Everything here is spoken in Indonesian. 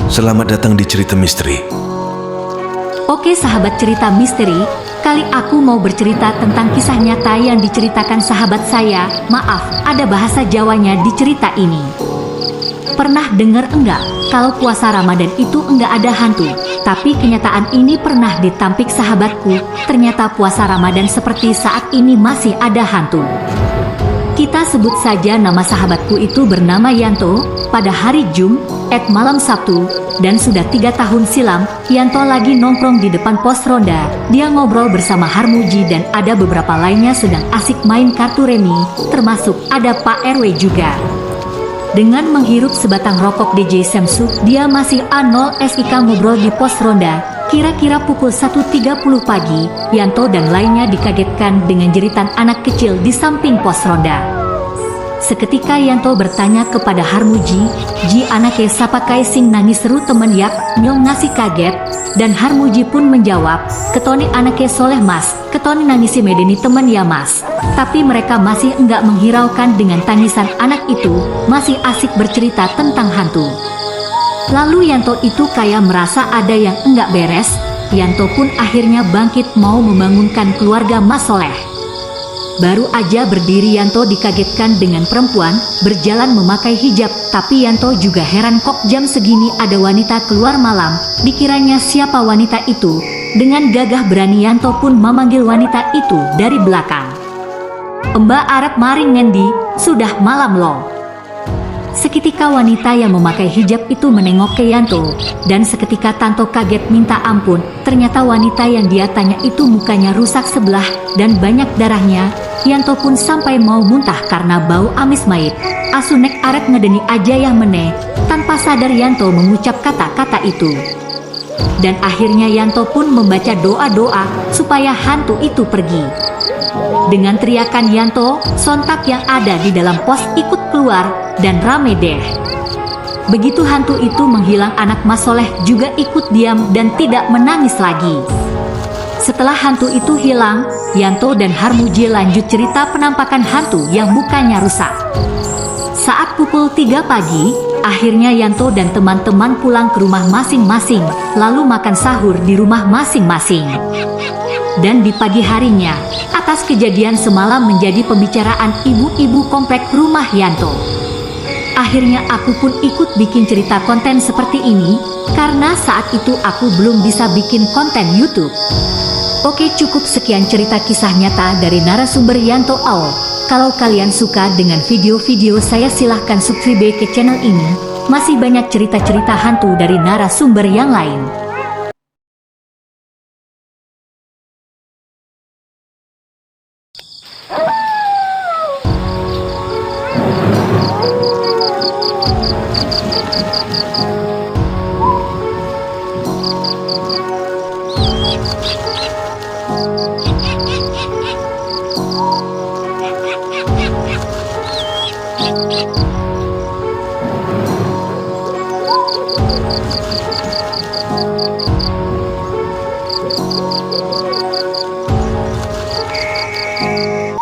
Selamat datang di cerita misteri. Oke sahabat cerita misteri, kali aku mau bercerita tentang kisah nyata yang diceritakan sahabat saya. Maaf, ada bahasa Jawanya di cerita ini. Pernah dengar enggak, kalau puasa Ramadan itu enggak ada hantu? Tapi kenyataan ini pernah ditampik sahabatku, ternyata puasa Ramadan seperti saat ini masih ada hantu. Kita sebut saja nama sahabatku itu bernama Yanto. Pada hari Jumat malam Sabtu, dan sudah 3 tahun silam, Yanto lagi nongkrong di depan pos ronda. Dia ngobrol bersama Harmuji dan ada beberapa lainnya sedang asik main kartu remi, termasuk ada Pak RW juga. Dengan menghirup sebatang rokok DJ Samsu, dia masih A0SIK ngobrol di pos ronda. Kira-kira pukul 1.30 pagi, Yanto dan lainnya dikagetkan dengan jeritan anak kecil di samping pos ronda. Seketika Yanto bertanya kepada Harmuji, "Ji anake sapakai sing nangis?" seru temen yak, nyong ngasih kaget. Dan Harmuji pun menjawab, "Ketone anake soleh mas, ketone nangisi medeni temen ya mas." Tapi mereka masih enggak menghiraukan dengan tangisan anak itu, masih asik bercerita tentang hantu. Lalu Yanto itu kayak merasa ada yang enggak beres. Yanto pun akhirnya bangkit mau membangunkan keluarga Mas Soleh. Baru aja berdiri Yanto dikagetkan dengan perempuan berjalan memakai hijab. Tapi Yanto juga heran kok jam segini ada wanita keluar malam. Dikiranya siapa wanita itu. Dengan gagah berani Yanto pun memanggil wanita itu dari belakang. "Mbak Arab maring ngendi, sudah malam loh." Seketika wanita yang memakai hijab itu menengok ke Yanto, dan seketika Tanto kaget minta ampun. Ternyata wanita yang dia tanya itu mukanya rusak sebelah dan banyak darahnya. Yanto pun sampai mau muntah karena bau amis mayit. "Asunek arek ngedeni aja yang meneh." Tanpa sadar Yanto mengucap kata-kata itu. Dan akhirnya Yanto pun membaca doa-doa supaya hantu itu pergi. Dengan teriakan Yanto, sontak yang ada di dalam pos ikut keluar, dan rame deh. Begitu hantu itu menghilang, anak Mas Soleh juga ikut diam dan tidak menangis lagi. Setelah hantu itu hilang, Yanto dan Harmuji lanjut cerita penampakan hantu yang mukanya rusak. Saat pukul 3 pagi, akhirnya Yanto dan teman-teman pulang ke rumah masing-masing, lalu makan sahur di rumah masing-masing. Dan di pagi harinya, atas kejadian semalam menjadi pembicaraan ibu-ibu komplek rumah Yanto. Akhirnya aku pun ikut bikin cerita konten seperti ini, karena saat itu aku belum bisa bikin konten YouTube. Oke, cukup sekian cerita kisah nyata dari narasumber Yanto Aol. Kalau kalian suka dengan video-video saya, silahkan subscribe ke channel ini. Masih banyak cerita-cerita hantu dari narasumber yang lain.